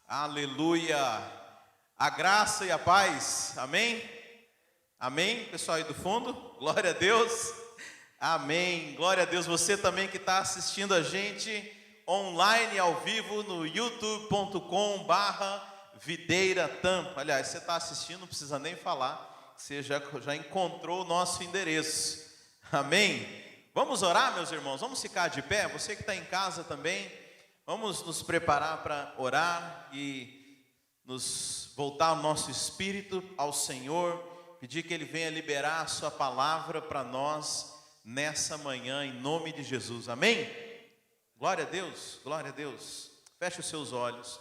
Aleluia! A graça e a paz, amém? Amém, pessoal aí do fundo, glória a Deus, amém, glória a Deus. Você também que está assistindo a gente online, ao vivo, no youtube.com/Videira Tampa. Aliás, você está assistindo, não precisa nem falar, você já encontrou o nosso endereço, amém? Vamos orar, meus irmãos, vamos ficar de pé, você que está em casa também, vamos nos preparar para orar e nos voltar o nosso espírito ao Senhor, pedir que Ele venha liberar a sua palavra para nós nessa manhã, em nome de Jesus, amém? Glória a Deus, glória a Deus. Feche os seus olhos.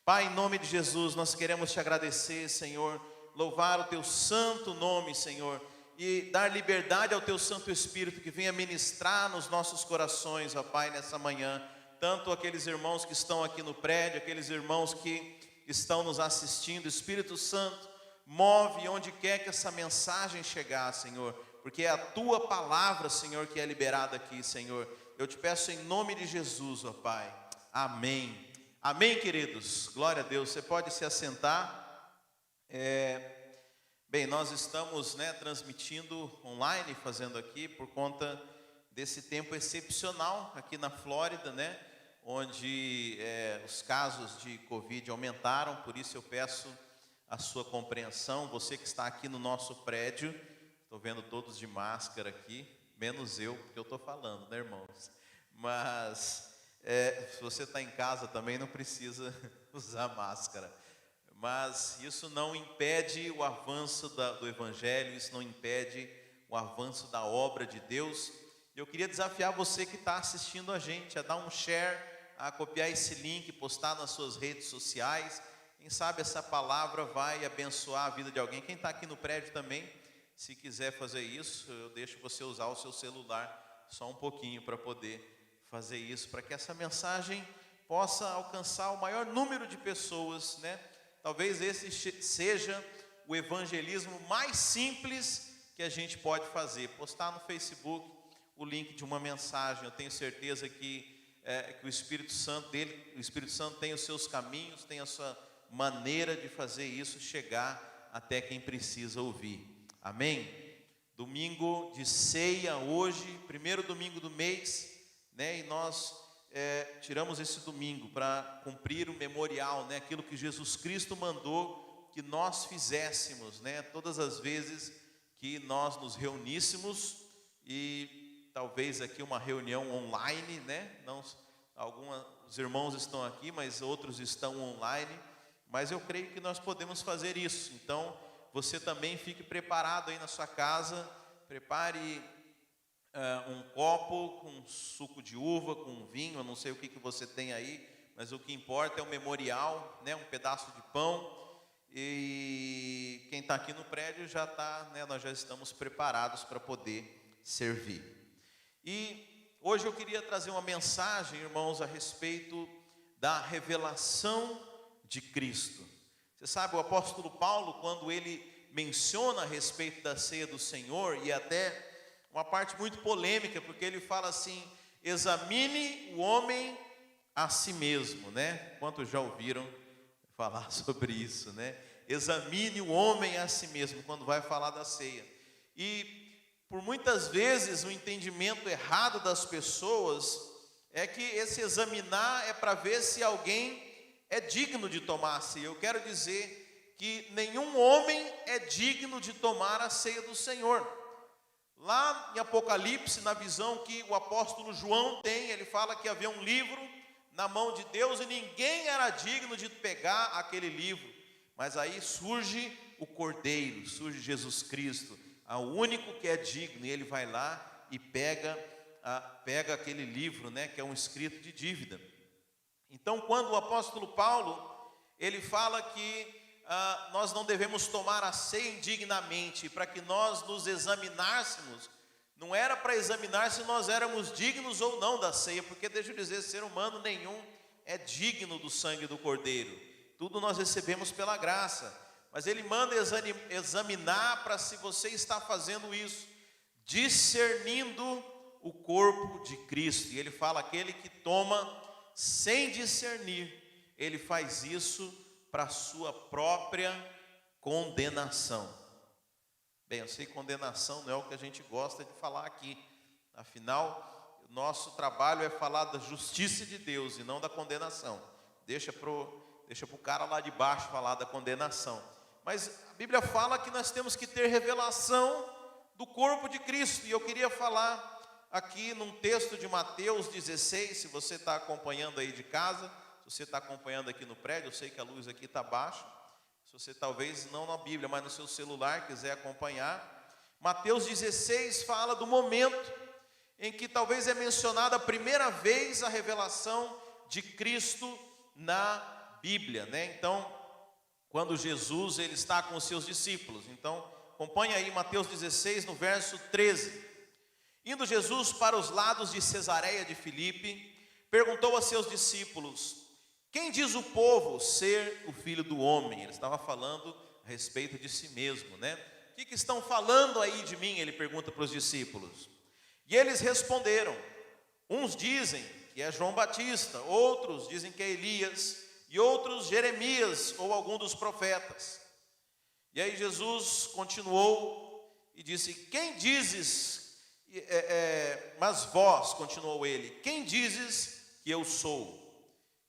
Pai, em nome de Jesus, nós queremos te agradecer, Senhor, louvar o teu santo nome, Senhor, e dar liberdade ao teu Santo Espírito que venha ministrar nos nossos corações, ó Pai, nessa manhã. Tanto aqueles irmãos que estão aqui no prédio, aqueles irmãos que estão nos assistindo. Espírito Santo, move onde quer que essa mensagem chegar, Senhor, porque é a tua palavra, Senhor, que é liberada aqui, Senhor. Eu te peço em nome de Jesus, ó Pai. Amém. Amém, queridos. Glória a Deus. Você pode se assentar. Bem, nós estamos, transmitindo online, fazendo aqui por conta desse tempo excepcional aqui na Flórida, onde os casos de Covid aumentaram. Por isso eu peço a sua compreensão. Você que está aqui no nosso prédio, estou vendo todos de máscara aqui, menos eu, porque eu estou falando, irmãos? Mas se você está em casa também não precisa usar máscara. Mas isso não impede o avanço do Evangelho, isso não impede o avanço da obra de Deus. Eu queria desafiar você que está assistindo a gente a dar um share, a copiar esse link, postar nas suas redes sociais. Quem sabe essa palavra vai abençoar a vida de alguém. Quem está aqui no prédio também, se quiser fazer isso, eu deixo você usar o seu celular só um pouquinho para poder fazer isso, para que essa mensagem possa alcançar o maior número de pessoas, Talvez esse seja o evangelismo mais simples que a gente pode fazer. Postar no Facebook o link de uma mensagem. Eu tenho certeza que o Espírito Santo tem os seus caminhos, tem a sua maneira de fazer isso chegar até quem precisa ouvir. Amém? Domingo de ceia hoje, primeiro domingo do mês, e nós tiramos esse domingo para cumprir o memorial, aquilo que Jesus Cristo mandou que nós fizéssemos, todas as vezes que nós nos reuníssemos. E talvez aqui uma reunião online, não, alguns irmãos estão aqui, mas outros estão online, mas eu creio que nós podemos fazer isso. Então você também fique preparado aí na sua casa, prepare um copo com suco de uva, com vinho, eu não sei o que você tem aí, mas o que importa é o memorial, um pedaço de pão. E quem está aqui no prédio já está, nós já estamos preparados para poder servir. E hoje eu queria trazer uma mensagem, irmãos, a respeito da revelação de Cristo. Você sabe, o apóstolo Paulo, quando ele menciona a respeito da ceia do Senhor, e até uma parte muito polêmica, porque ele fala assim: examine o homem a si mesmo, Quantos já ouviram falar sobre isso, Examine o homem a si mesmo, quando vai falar da ceia. E por muitas vezes o entendimento errado das pessoas é que esse examinar é para ver se alguém é digno de tomar a ceia. Eu quero dizer que nenhum homem é digno de tomar a ceia do Senhor. Lá em Apocalipse, na visão que o apóstolo João tem, ele fala que havia um livro na mão de Deus e ninguém era digno de pegar aquele livro. Mas aí surge o Cordeiro, surge Jesus Cristo, o único que é digno, e ele vai lá e pega aquele livro, que é um escrito de dívida. Então, quando o apóstolo Paulo, ele fala que nós não devemos tomar a ceia indignamente, para que nós nos examinássemos, não era para examinar se nós éramos dignos ou não da ceia, porque deixa eu dizer, ser humano nenhum é digno do sangue do Cordeiro, tudo nós recebemos pela graça, mas ele manda examinar para se você está fazendo isso, discernindo o corpo de Cristo. E ele fala: aquele que toma sem discernir, ele faz isso para a sua própria condenação. Bem, eu sei que condenação não é o que a gente gosta de falar aqui. Afinal, o nosso trabalho é falar da justiça de Deus e não da condenação. Deixa pro cara lá de baixo falar da condenação. Mas a Bíblia fala que nós temos que ter revelação do corpo de Cristo. E eu queria falar aqui num texto de Mateus 16, se você está acompanhando aí de casa, se você está acompanhando aqui no prédio, eu sei que a luz aqui está baixa. Se você talvez não na Bíblia, mas no seu celular quiser acompanhar. Mateus 16 fala do momento em que talvez é mencionada a primeira vez a revelação de Cristo na Bíblia, né? Então, quando Jesus ele está com os seus discípulos. Então, acompanha aí Mateus 16 no verso 13. Indo Jesus para os lados de Cesareia de Filipe, perguntou a seus discípulos: quem diz o povo ser o Filho do Homem? Ele estava falando a respeito de si mesmo, né? O que estão falando aí de mim? Ele pergunta para os discípulos. E eles responderam: uns dizem que é João Batista, outros dizem que é Elias, e outros Jeremias ou algum dos profetas. E aí Jesus continuou e disse: quem dizes, mas vós, continuou ele, quem dizes que eu sou?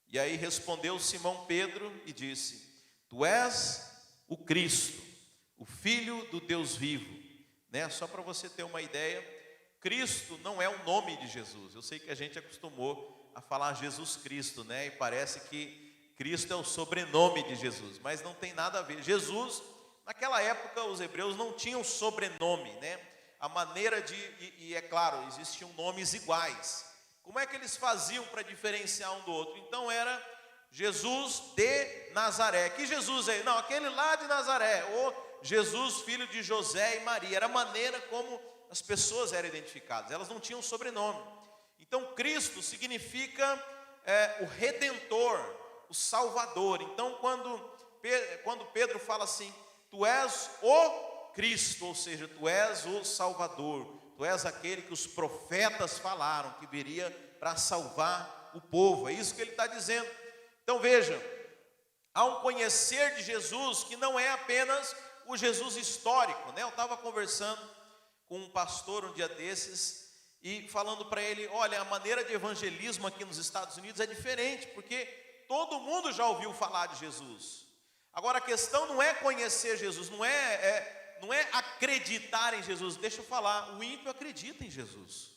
E aí respondeu Simão Pedro e disse: tu és o Cristo, o Filho do Deus vivo, né? Só para você ter uma ideia, Cristo não é o nome de Jesus. Eu sei que a gente acostumou a falar Jesus Cristo, né? E parece que Cristo é o sobrenome de Jesus, mas não tem nada a ver. Jesus, naquela época, os hebreus não tinham sobrenome, né? A maneira e é claro, existiam nomes iguais. Como é que eles faziam para diferenciar um do outro? Então era Jesus de Nazaré. Que Jesus é? Não, aquele lá de Nazaré. Ou Jesus, filho de José e Maria. Era a maneira como as pessoas eram identificadas. Elas não tinham sobrenome. Então Cristo significa o Redentor, o Salvador. Então quando Pedro fala assim: tu és o Cristo, ou seja, tu és o Salvador, tu és aquele que os profetas falaram que viria para salvar o povo. É isso que ele está dizendo. Então veja, há um conhecer de Jesus que não é apenas o Jesus histórico, né? Eu estava conversando com um pastor um dia desses e falando para ele: olha, a maneira de evangelismo aqui nos Estados Unidos é diferente, porque todo mundo já ouviu falar de Jesus. Agora a questão não é conhecer Jesus, não é acreditar em Jesus. Deixa eu falar, o ímpio acredita em Jesus.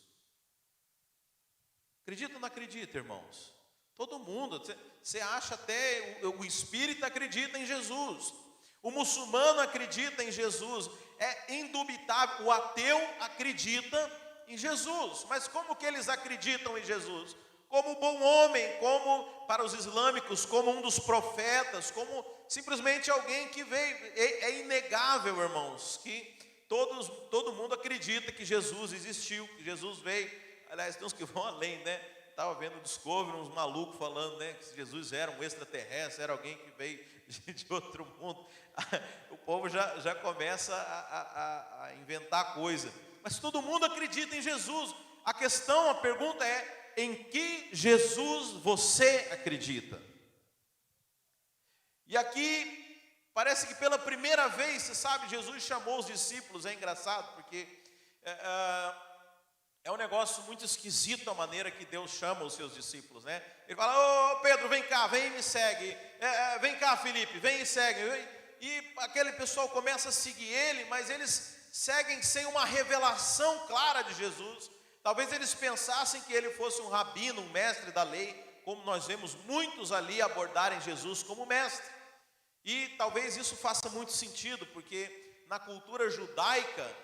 Acredita ou não acredita, irmãos? Todo mundo, você acha até, o espírita acredita em Jesus, o muçulmano acredita em Jesus, é indubitável, o ateu acredita em Jesus. Mas como que eles acreditam em Jesus? Como bom homem, como para os islâmicos, como um dos profetas, como simplesmente alguém que veio. É inegável, irmãos, que todo mundo acredita que Jesus existiu, que Jesus veio. Aliás, tem uns que vão além, né? Estava vendo o Discovery, uns malucos falando, né, que Jesus era um extraterrestre, era alguém que veio de outro mundo. O povo já começa a inventar coisa. Mas todo mundo acredita em Jesus. A questão, a pergunta é: em que Jesus você acredita? E aqui, parece que pela primeira vez, você sabe, Jesus chamou os discípulos. É engraçado, porque é um negócio muito esquisito a maneira que Deus chama os seus discípulos, né? Ele fala: ô Pedro, vem cá, vem e me segue. Vem cá, Felipe, vem e segue. E aquele pessoal começa a seguir ele, mas eles seguem sem uma revelação clara de Jesus. Talvez eles pensassem que ele fosse um rabino, um mestre da lei, como nós vemos muitos ali abordarem Jesus como mestre. E talvez isso faça muito sentido, porque na cultura judaica,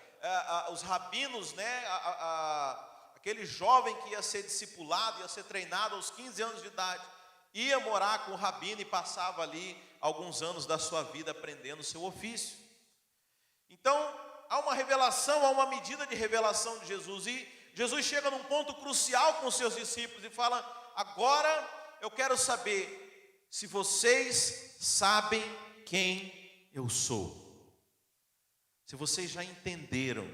os rabinos, né, aquele jovem que ia ser discipulado, ia ser treinado aos 15 anos de idade, ia morar com o rabino e passava ali alguns anos da sua vida aprendendo o seu ofício. Então, há uma revelação, há uma medida de revelação de Jesus. E Jesus chega num ponto crucial com os seus discípulos e fala: agora eu quero saber se vocês sabem quem eu sou. Se vocês já entenderam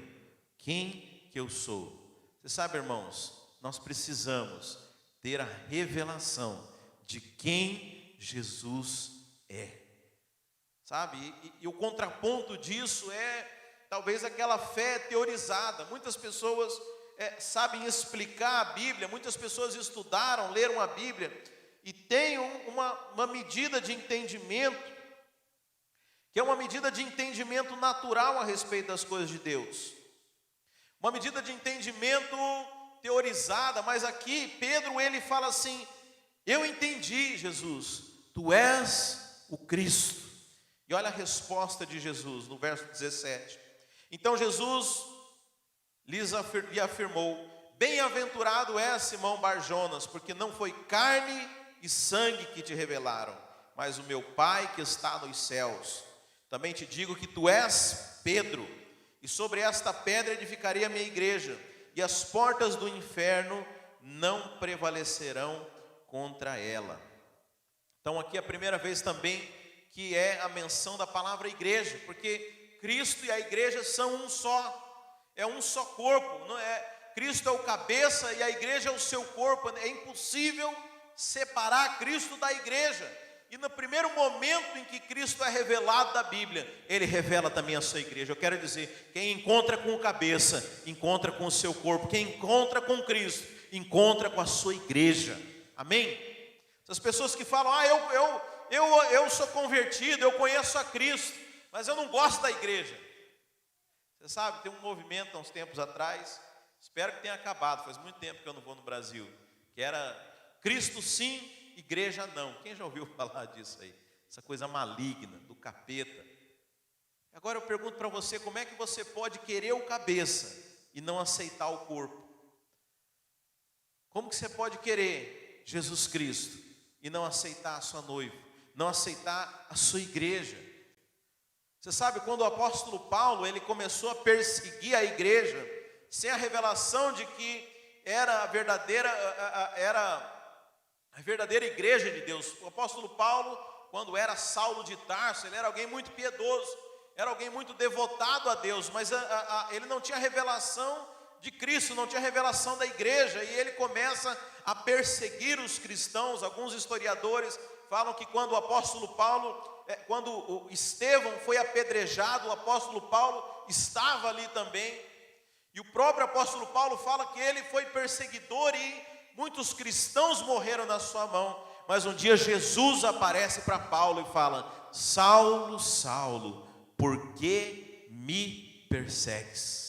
quem que eu sou. Você sabe, irmãos, nós precisamos ter a revelação de quem Jesus é. Sabe? E o contraponto disso é talvez aquela fé teorizada. Muitas pessoas sabem explicar a Bíblia, muitas pessoas estudaram, leram a Bíblia e têm uma medida de entendimento, que é uma medida de entendimento natural a respeito das coisas de Deus. Uma medida de entendimento teorizada, mas aqui Pedro ele fala assim: eu entendi, Jesus, tu és o Cristo. E olha a resposta de Jesus no verso 17. Então Jesus lhe afirmou: bem-aventurado és, Simão Barjonas, porque não foi carne e sangue que te revelaram, mas o meu Pai que está nos céus. Também te digo que tu és Pedro, e sobre esta pedra edificarei a minha igreja, e as portas do inferno não prevalecerão contra ela. Então aqui é a primeira vez também que é a menção da palavra igreja, porque Cristo e a igreja são um só. É um só corpo, não é? Cristo é o cabeça e a igreja é o seu corpo. É impossível separar Cristo da igreja. E no primeiro momento em que Cristo é revelado da Bíblia, Ele revela também a sua igreja. Eu quero dizer, quem encontra com o cabeça, encontra com o seu corpo. Quem encontra com Cristo, encontra com a sua igreja. Amém? Essas pessoas que falam: eu sou convertido, eu conheço a Cristo, mas eu não gosto da igreja. Você sabe, tem um movimento há uns tempos atrás, espero que tenha acabado, faz muito tempo que eu não vou no Brasil, que era Cristo sim, igreja não. Quem já ouviu falar disso aí? Essa coisa maligna, do capeta. Agora eu pergunto para você, como é que você pode querer o cabeça e não aceitar o corpo? Como que você pode querer Jesus Cristo e não aceitar a sua noiva, não aceitar a sua igreja? Você sabe, quando o apóstolo Paulo ele começou a perseguir a igreja, sem a revelação de que era a verdadeira igreja de Deus. O apóstolo Paulo, quando era Saulo de Tarso, ele era alguém muito piedoso, era alguém muito devotado a Deus, mas ele não tinha revelação de Cristo, não tinha revelação da igreja, e ele começa a perseguir os cristãos. Alguns historiadores falam que quando o apóstolo Paulo, quando o Estevão foi apedrejado, o apóstolo Paulo estava ali também, e o próprio apóstolo Paulo fala que ele foi perseguidor e muitos cristãos morreram na sua mão. Mas um dia Jesus aparece para Paulo e fala: Saulo, Saulo, por que me persegues?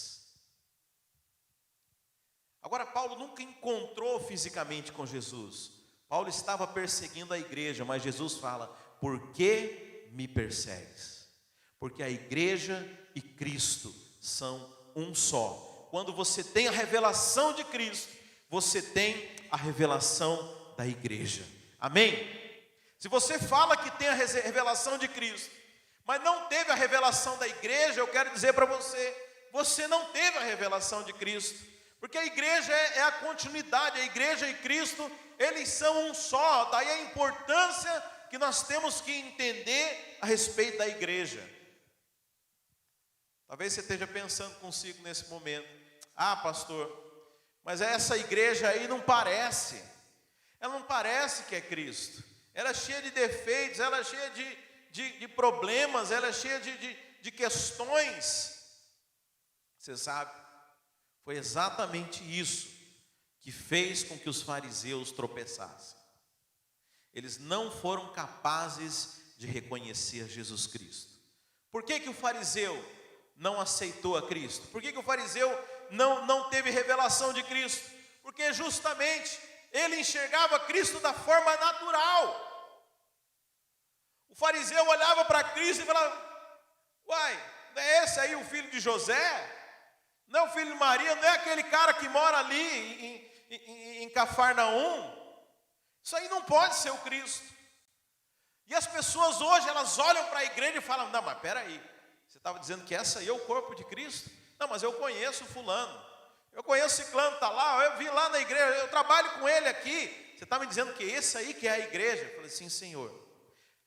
Agora Paulo nunca encontrou fisicamente com Jesus. Paulo estava perseguindo a igreja, mas Jesus fala: por que me persegues? Porque a igreja e Cristo são um só. Quando você tem a revelação de Cristo, você tem a revelação da igreja. Amém? Se você fala que tem a revelação de Cristo, mas não teve a revelação da igreja, eu quero dizer para você, você não teve a revelação de Cristo. Porque a igreja é a continuidade, a igreja e Cristo, eles são um só. Daí a importância que nós temos que entender a respeito da igreja. Talvez você esteja pensando consigo nesse momento: ah, pastor, mas essa igreja aí não parece. Ela não parece que é Cristo. Ela é cheia de defeitos, ela é cheia de problemas, ela é cheia de questões. Você sabe, foi exatamente isso que fez com que os fariseus tropeçassem. Eles não foram capazes de reconhecer Jesus Cristo. Por que o fariseu não aceitou a Cristo? Por que o fariseu não teve revelação de Cristo? Porque justamente ele enxergava Cristo da forma natural. O fariseu olhava para Cristo e falava: uai, não é esse aí o filho de José? Não é o filho de Maria? Não é aquele cara que mora ali em Cafarnaum? Isso aí não pode ser o Cristo. E as pessoas hoje, elas olham para a igreja e falam: não, mas peraí, você estava dizendo que essa aí é o corpo de Cristo? Não, mas eu conheço fulano, eu conheço ciclano, está lá, eu vi lá na igreja, eu trabalho com ele aqui. Você está me dizendo que esse aí que é a igreja? Eu falei: sim, Senhor.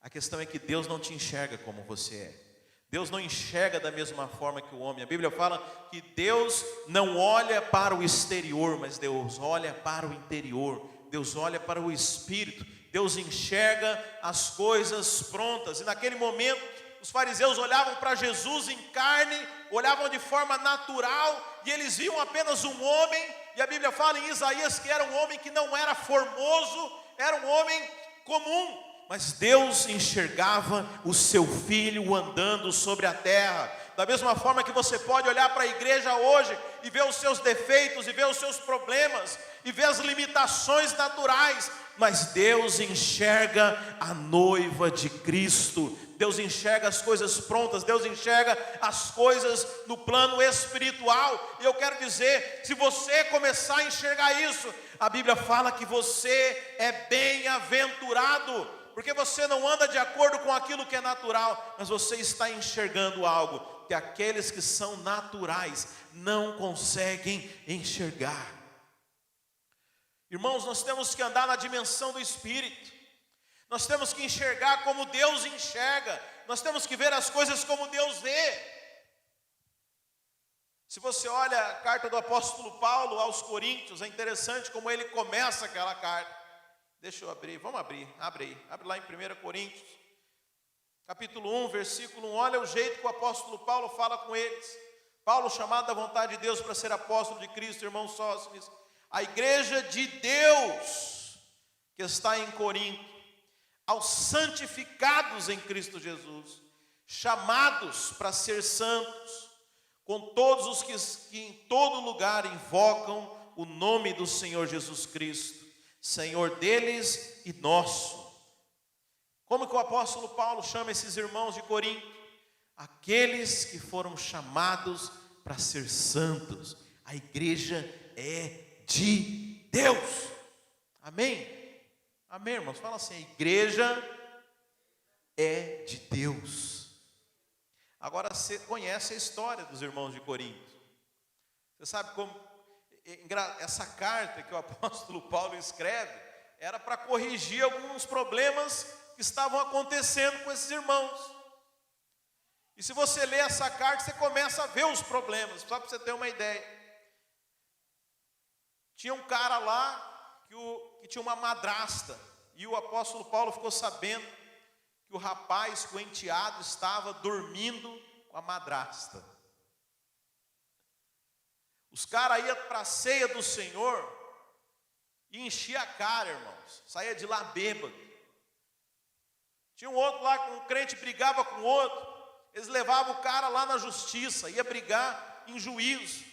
A questão é que Deus não te enxerga como você é. Deus não enxerga da mesma forma que o homem. A Bíblia fala que Deus não olha para o exterior, mas Deus olha para o interior. Deus olha para o espírito. Deus enxerga as coisas prontas. E naquele momento, os fariseus olhavam para Jesus em carne, olhavam de forma natural, e eles viam apenas um homem, e a Bíblia fala em Isaías que era um homem que não era formoso, era um homem comum, mas Deus enxergava o seu filho andando sobre a terra. Da mesma forma que você pode olhar para a igreja hoje e ver os seus defeitos, e ver os seus problemas, e ver as limitações naturais, mas Deus enxerga a noiva de Cristo. Deus enxerga as coisas prontas, Deus enxerga as coisas no plano espiritual. E eu quero dizer, se você começar a enxergar isso, a Bíblia fala que você é bem-aventurado, porque você não anda de acordo com aquilo que é natural, mas você está enxergando algo que aqueles que são naturais não conseguem enxergar. Irmãos, nós temos que andar na dimensão do Espírito, nós temos que enxergar como Deus enxerga, nós temos que ver as coisas como Deus vê. Se você olha a carta do apóstolo Paulo aos Coríntios, é interessante como ele começa aquela carta. Deixa eu abrir, vamos abrir, abre lá em 1 Coríntios, capítulo 1, versículo 1, olha o jeito que o apóstolo Paulo fala com eles. Paulo, chamado da vontade de Deus para ser apóstolo de Cristo, irmão Sóstenes, a igreja de Deus que está em Corinto, aos santificados em Cristo Jesus, chamados para ser santos, com todos os que em todo lugar invocam o nome do Senhor Jesus Cristo, Senhor deles e nosso. Como que o apóstolo Paulo chama esses irmãos de Corinto? Aqueles que foram chamados para ser santos. A igreja é de Deus. Amém? Amém, irmãos? Fala assim, a igreja é de Deus. Agora você conhece a história dos irmãos de Corinto. Você sabe como essa carta que o apóstolo Paulo escreve era para corrigir alguns problemas que estavam acontecendo com esses irmãos. E se você lê essa carta, você começa a ver os problemas, só para você ter uma ideia. Tinha um cara lá que tinha uma madrasta, e o apóstolo Paulo ficou sabendo que o rapaz, que o enteado, estava dormindo com a madrasta. Os caras iam para a ceia do Senhor e enchia a cara, irmãos, saía de lá bêbado. Tinha um outro lá, um crente brigava com o outro, eles levavam o cara lá na justiça, ia brigar em juízo.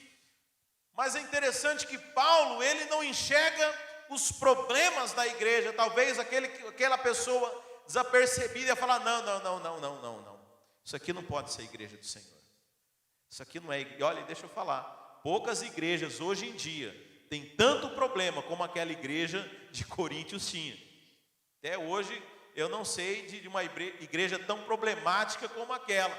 Mas é interessante que Paulo, ele não enxerga os problemas da igreja. Talvez aquela pessoa desapercebida ia falar, não. Isso aqui não pode ser a igreja do Senhor. Isso aqui não é. Olha, deixa eu falar. Poucas igrejas hoje em dia têm tanto problema como aquela igreja de Coríntios tinha. Até hoje eu não sei de uma igreja tão problemática como aquela.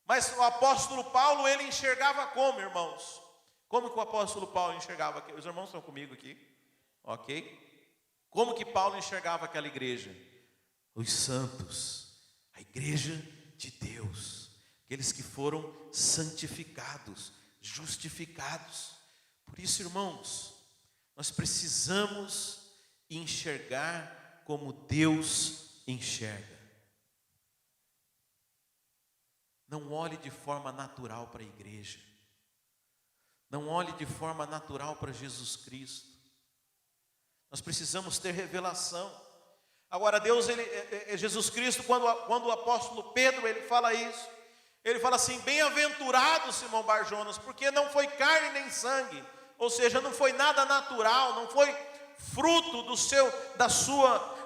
Mas o apóstolo Paulo, ele enxergava como, irmãos? Como que o apóstolo Paulo enxergava? Os irmãos estão comigo aqui? Ok? Como que Paulo enxergava aquela igreja? Os santos, a igreja de Deus, aqueles que foram santificados, justificados. Por isso, irmãos, nós precisamos enxergar como Deus enxerga. Não olhe de forma natural para a igreja. Não olhe de forma natural para Jesus Cristo. Nós precisamos ter revelação. Agora Deus, Jesus Cristo, quando o apóstolo Pedro, ele fala isso, ele fala assim, bem-aventurado Simão Barjonas, porque não foi carne nem sangue, ou seja, não foi nada natural, não foi fruto da sua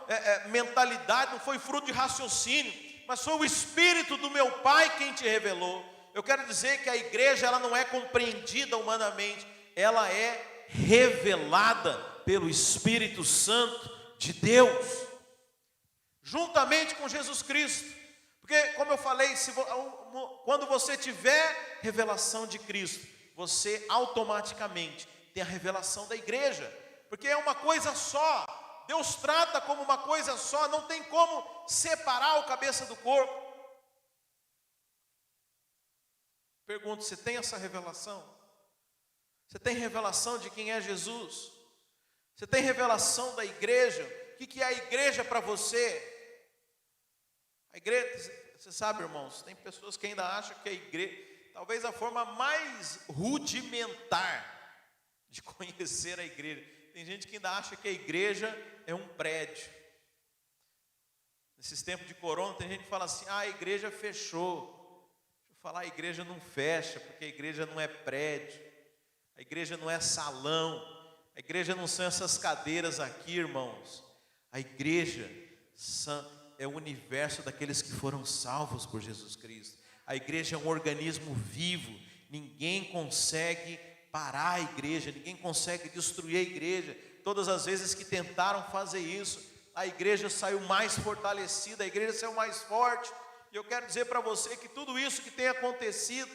mentalidade, não foi fruto de raciocínio, mas foi o Espírito do meu Pai quem te revelou. Eu quero dizer que a igreja, ela não é compreendida humanamente, ela é revelada pelo Espírito Santo de Deus, juntamente com Jesus Cristo. Porque, como eu falei, quando você tiver revelação de Cristo, você automaticamente tem a revelação da igreja, porque é uma coisa só. Deus trata como uma coisa só, não tem como separar o cabeça do corpo. Pergunto, você tem essa revelação? Você tem revelação de quem é Jesus? Você tem revelação da igreja? O que é a igreja para você? A igreja, você sabe, irmãos, tem pessoas que ainda acham que a igreja, talvez a forma mais rudimentar de conhecer a igreja. Tem gente que ainda acha que a igreja é um prédio. Nesses tempos de corona, tem gente que fala assim: a igreja fechou. Deixa eu falar, a igreja não fecha, porque a igreja não é prédio, a igreja não é salão, a igreja não são essas cadeiras aqui, irmãos. A igreja é o universo daqueles que foram salvos por Jesus Cristo. A igreja é um organismo vivo. Ninguém consegue parar a igreja, ninguém consegue destruir a igreja. Todas as vezes que tentaram fazer isso, a igreja saiu mais fortalecida, a igreja saiu mais forte. E eu quero dizer para você que tudo isso que tem acontecido,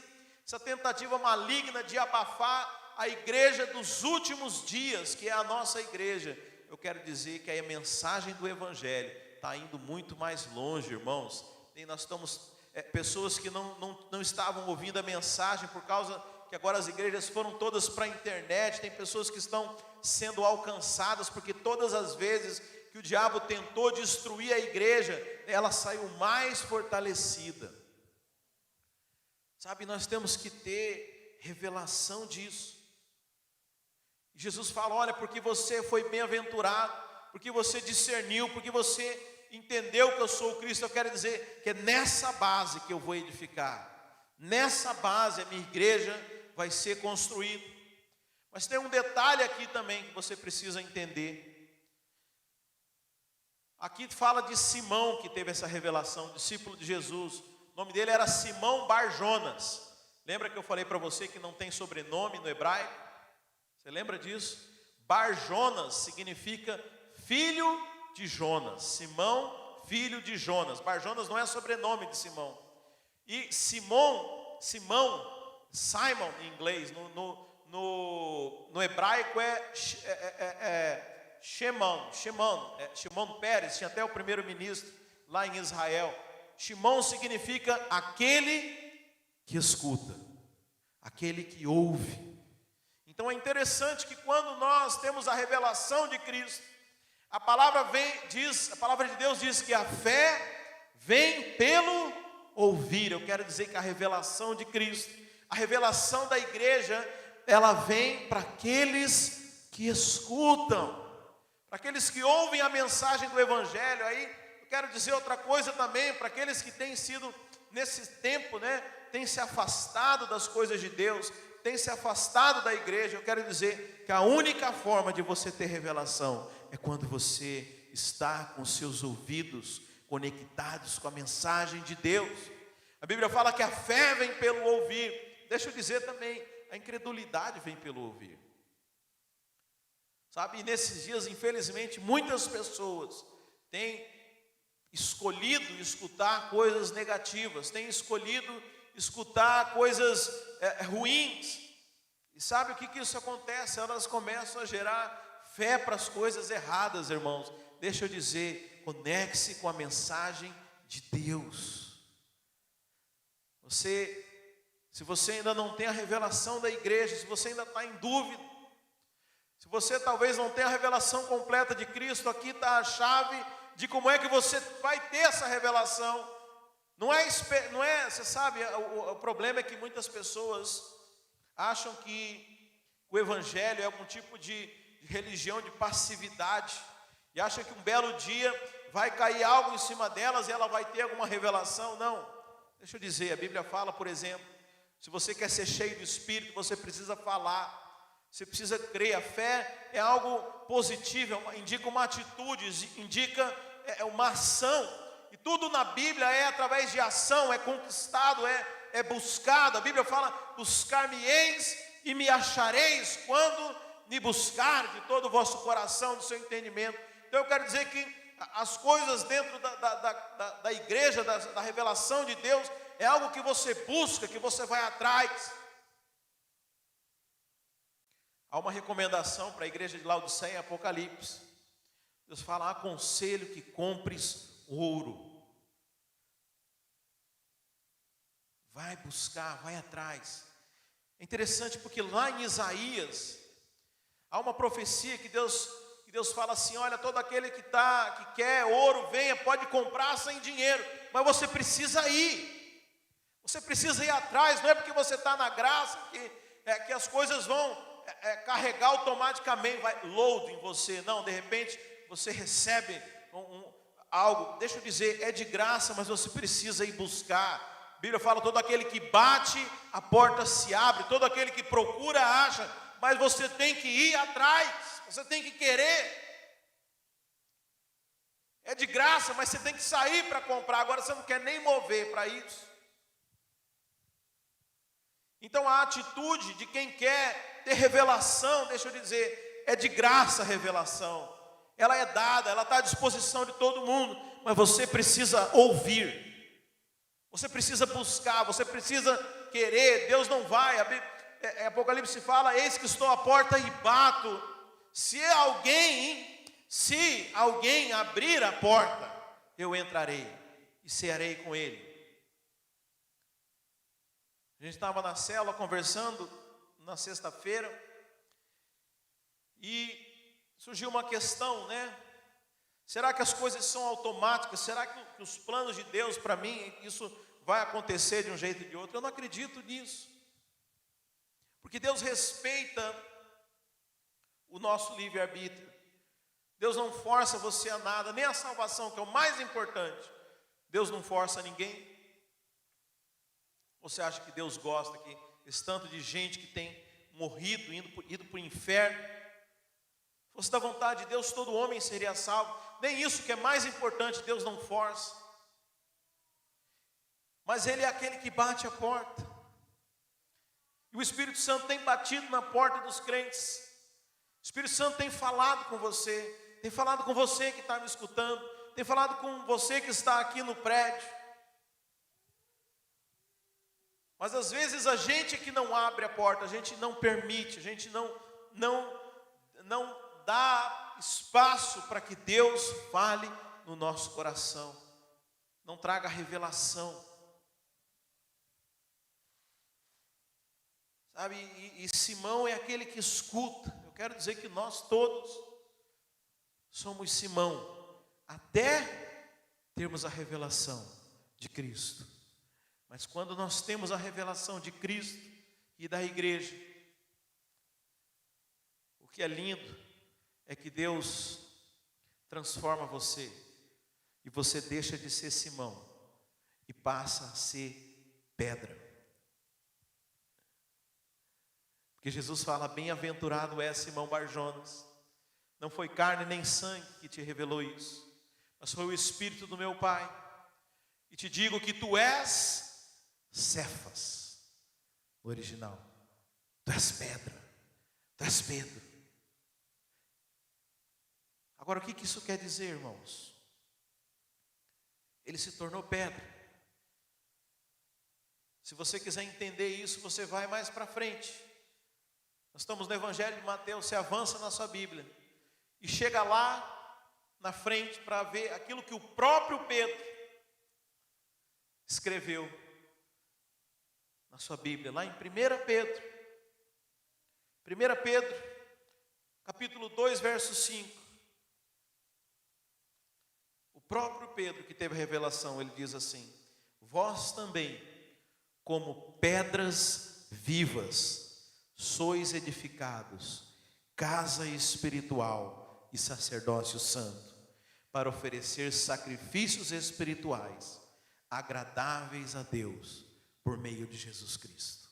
essa tentativa maligna de abafar a igreja dos últimos dias, que é a nossa igreja, eu quero dizer que a mensagem do evangelho está indo muito mais longe, irmãos. Nós estamos, pessoas que não estavam ouvindo a mensagem, por causa que agora as igrejas foram todas para a internet. Tem pessoas que estão sendo alcançadas, porque todas as vezes que o diabo tentou destruir a igreja, ela saiu mais fortalecida. Sabe, nós temos que ter revelação disso. Jesus fala: olha, porque você foi bem-aventurado, porque você discerniu, porque você entendeu que eu sou o Cristo. Eu quero dizer que é nessa base que eu vou edificar. Nessa base a minha igreja vai ser construída. Mas tem um detalhe aqui também que você precisa entender. Aqui fala de Simão, que teve essa revelação, discípulo de Jesus. O nome dele era Simão Bar-Jonas. Lembra que eu falei para você que não tem sobrenome no hebraico? Você lembra disso? Bar-Jonas significa filho de Jonas. Simão, filho de Jonas. Bar-Jonas não é sobrenome de Simão. E Simão em inglês, no hebraico Shimon Peres, tinha até o primeiro-ministro lá em Israel. Shimon significa aquele que escuta, aquele que ouve. Então é interessante que quando nós temos a revelação de Cristo, a palavra de Deus diz que a fé vem pelo ouvir. Eu quero dizer que a revelação de Cristo, a revelação da igreja, ela vem para aqueles que escutam, para aqueles que ouvem a mensagem do evangelho. Aí eu quero dizer outra coisa também, para aqueles que têm sido nesse tempo, têm se afastado das coisas de Deus, têm se afastado da igreja. Eu quero dizer que a única forma de você ter revelação é quando você está com seus ouvidos conectados com a mensagem de Deus. A Bíblia fala que a fé vem pelo ouvir. Deixa eu dizer também, a incredulidade vem pelo ouvir. Sabe, e nesses dias, infelizmente, muitas pessoas têm escolhido escutar coisas negativas, têm escolhido escutar coisas ruins. E sabe o que isso acontece? Elas começam a gerar fé para as coisas erradas, irmãos. Deixa eu dizer, conecte-se com a mensagem de Deus. Se você ainda não tem a revelação da igreja, se você ainda está em dúvida, se você talvez não tenha a revelação completa de Cristo, aqui está a chave de como é que você vai ter essa revelação. Não é, você sabe, o problema é que muitas pessoas acham que o evangelho é algum tipo de religião de passividade, e acham que um belo dia vai cair algo em cima delas e ela vai ter alguma revelação. Não, deixa eu dizer, a Bíblia fala, por exemplo, se você quer ser cheio do Espírito, você precisa falar, você precisa crer. A fé é algo positivo, indica uma atitude, indica uma ação. E tudo na Bíblia é através de ação, é conquistado, é buscado. A Bíblia fala: buscar-me-eis e me achareis, quando me buscar de todo o vosso coração, do seu entendimento. Então eu quero dizer que as coisas dentro da igreja, da revelação de Deus, é algo que você busca, que você vai atrás. Há uma recomendação para a igreja de Laodiceia em Apocalipse. Deus fala: aconselho que compres ouro. Vai buscar, vai atrás. É interessante porque lá em Isaías há uma profecia que Deus que Deus fala assim: olha, todo aquele que quer ouro, venha, pode comprar sem dinheiro, mas você precisa ir, você precisa ir atrás. Não é porque você está na graça que as coisas vão carregar automaticamente, vai load em você. Não, de repente você recebe algo, deixa eu dizer, é de graça, mas você precisa ir buscar. A Bíblia fala: todo aquele que bate, a porta se abre, todo aquele que procura, acha. Mas você tem que ir atrás, você tem que querer. É de graça, mas você tem que sair para comprar. Agora você não quer nem mover para isso. Então a atitude de quem quer ter revelação, deixa eu dizer, é de graça a revelação. Ela é dada, ela está à disposição de todo mundo, mas você precisa ouvir, você precisa buscar, você precisa querer. Deus não vai, Apocalipse fala: eis que estou à porta e bato. Se alguém abrir a porta, eu entrarei e cearei com ele. A gente estava na célula conversando na sexta-feira e surgiu uma questão, né? Será que as coisas são automáticas? Será que os planos de Deus para mim, isso vai acontecer de um jeito ou de outro? Eu não acredito nisso, porque Deus respeita o nosso livre-arbítrio. Deus não força você a nada, nem a salvação, que é o mais importante. Deus não força ninguém. Você acha que Deus gosta que esse tanto de gente que tem morrido, ido para o inferno? Se fosse da vontade de Deus, todo homem seria salvo. Nem isso que é mais importante, Deus não força. Mas Ele é aquele que bate a porta. E o Espírito Santo tem batido na porta dos crentes. O Espírito Santo tem falado com você. Tem falado com você que está me escutando. Tem falado com você que está aqui no prédio. Mas às vezes a gente é que não abre a porta, a gente não permite, a gente não dá espaço para que Deus fale no nosso coração, não traga revelação, sabe? E Simão é aquele que escuta. Eu quero dizer que nós todos somos Simão, até termos a revelação de Cristo. Mas quando nós temos a revelação de Cristo e da igreja, o que é lindo é que Deus transforma você, e você deixa de ser Simão e passa a ser pedra. Porque Jesus fala: bem-aventurado é Simão Barjonas, não foi carne nem sangue que te revelou isso, mas foi o Espírito do meu Pai. E te digo que tu és Cefas, no original, tu és pedra, tu és Pedro. Agora, o que isso quer dizer, irmãos? Ele se tornou pedra. Se você quiser entender isso, você vai mais para frente. Nós estamos no Evangelho de Mateus. Você avança na sua Bíblia e chega lá na frente para ver aquilo que o próprio Pedro escreveu na sua Bíblia, lá em 1 Pedro, capítulo 2, verso 5. O próprio Pedro, que teve a revelação, ele diz assim: vós também, como pedras vivas, sois edificados, casa espiritual e sacerdócio santo, para oferecer sacrifícios espirituais, agradáveis a Deus, por meio de Jesus Cristo.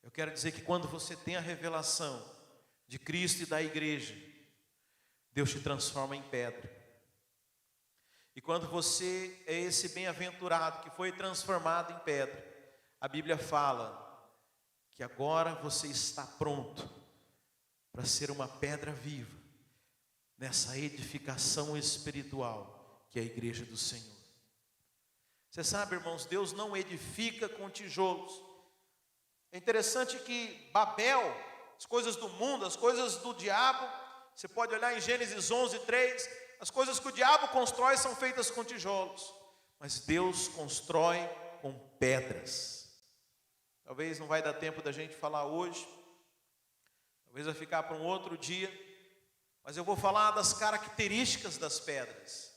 Eu quero dizer que quando você tem a revelação de Cristo e da igreja, Deus te transforma em pedra. E quando você é esse bem-aventurado que foi transformado em pedra, a Bíblia fala que agora você está pronto para ser uma pedra viva nessa edificação espiritual que é a igreja do Senhor. Você sabe, irmãos, Deus não edifica com tijolos. É interessante que Babel, as coisas do mundo, as coisas do diabo, você pode olhar em Gênesis 11:3, as coisas que o diabo constrói são feitas com tijolos, mas Deus constrói com pedras. Talvez não vai dar tempo da gente falar hoje, talvez vai ficar para um outro dia, Mas eu vou falar das características das pedras.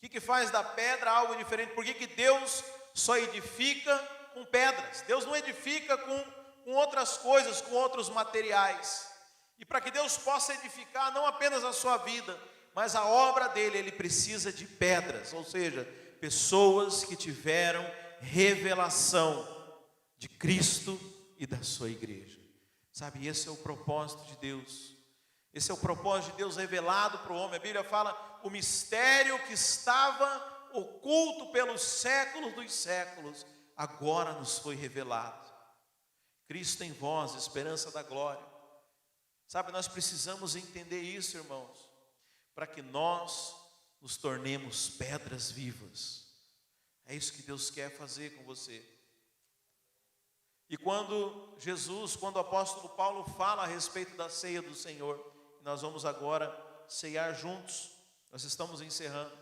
O que faz da pedra algo diferente? Por que Deus só edifica com pedras? Deus não edifica com outras coisas, com outros materiais. E para que Deus possa edificar não apenas a sua vida, mas a obra dele, ele precisa de pedras, ou seja, pessoas que tiveram revelação de Cristo e da sua igreja. Sabe, esse é o propósito de Deus. Esse é o propósito de Deus revelado para o homem. A Bíblia fala, o mistério que estava oculto pelos séculos dos séculos, agora nos foi revelado. Cristo em vós, esperança da glória. Sabe, nós precisamos entender isso, irmãos, para que nós nos tornemos pedras vivas. É isso que Deus quer fazer com você. E quando o apóstolo Paulo fala a respeito da ceia do Senhor, nós vamos agora ceiar juntos, nós estamos encerrando.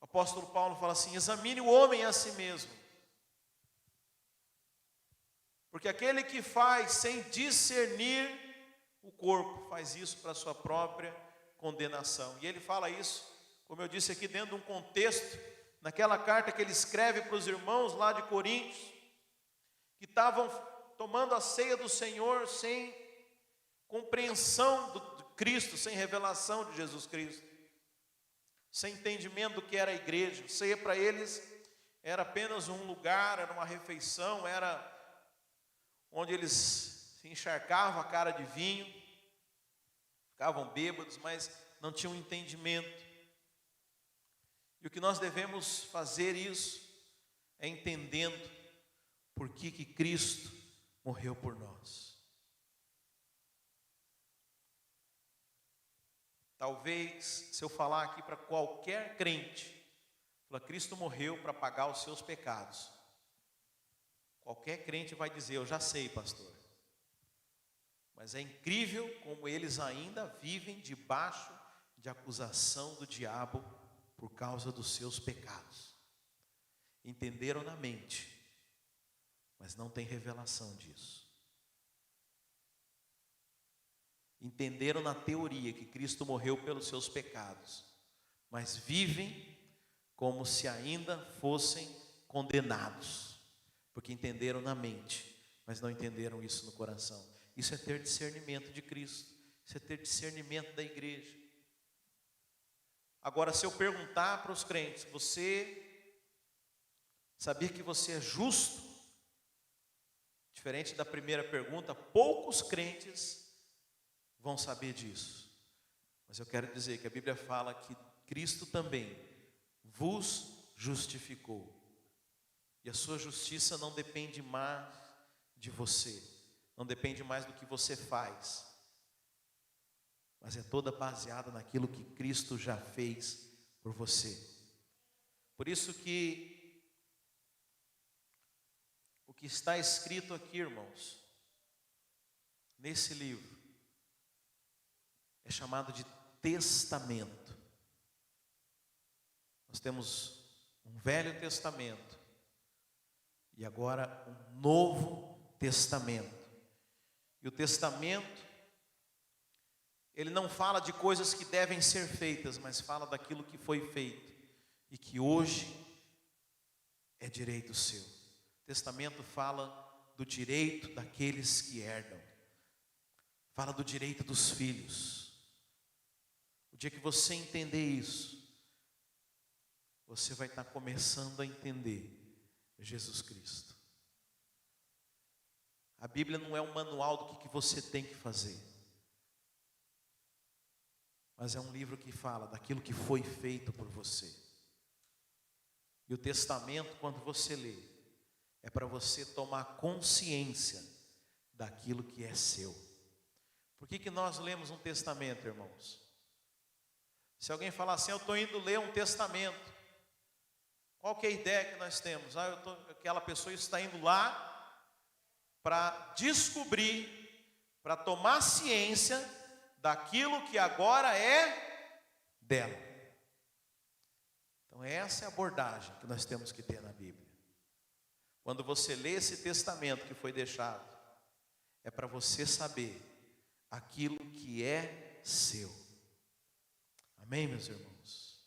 O apóstolo Paulo fala assim: examine o homem a si mesmo, porque aquele que faz sem discernir o corpo, faz isso para a sua própria condenação. E ele fala isso, como eu disse aqui, dentro de um contexto, naquela carta que ele escreve para os irmãos lá de Coríntios, que estavam tomando a ceia do Senhor sem compreensão de Cristo, sem revelação de Jesus Cristo, sem entendimento do que era a igreja. Ceia para eles era apenas um lugar, era uma refeição, era onde eles se encharcavam a cara de vinho, ficavam bêbados, mas não tinham entendimento. E o que nós devemos fazer isso é entendendo por que Cristo morreu por nós. Talvez, se eu falar aqui para qualquer crente, Cristo morreu para pagar os seus pecados, qualquer crente vai dizer: eu já sei, pastor. Mas é incrível como eles ainda vivem debaixo de acusação do diabo por causa dos seus pecados. Entenderam na mente, mas não tem revelação disso. Entenderam na teoria que Cristo morreu pelos seus pecados, mas vivem como se ainda fossem condenados, porque entenderam na mente, mas não entenderam isso no coração. Isso é ter discernimento de Cristo, isso é ter discernimento da igreja. Agora, se eu perguntar para os crentes: você sabia que você é justo? Diferente da primeira pergunta, poucos crentes vão saber disso. Mas eu quero dizer que a Bíblia fala que Cristo também vos justificou. E a sua justiça não depende mais de você, não depende mais do que você faz, mas é toda baseada naquilo que Cristo já fez por você. Por isso que o que está escrito aqui, irmãos, nesse livro, é chamado de testamento. Nós temos um Velho Testamento e agora um Novo Testamento. E o testamento, ele não fala de coisas que devem ser feitas, mas fala daquilo que foi feito e que hoje é direito seu. O testamento fala do direito daqueles que herdam, fala do direito dos filhos. O dia que você entender isso, você vai estar começando a entender Jesus Cristo. A Bíblia não é um manual do que você tem que fazer, mas é um livro que fala daquilo que foi feito por você. E o testamento, quando você lê, é para você tomar consciência daquilo que é seu. Por que nós lemos um testamento, irmãos? Se alguém falar assim: eu estou indo ler um testamento, qual que é a ideia que nós temos? Aquela pessoa está indo lá para descobrir, para tomar ciência daquilo que agora é dela. Então essa é a abordagem que nós temos que ter na Bíblia. Quando você lê esse testamento que foi deixado, é para você saber aquilo que é seu. Amém, meus irmãos?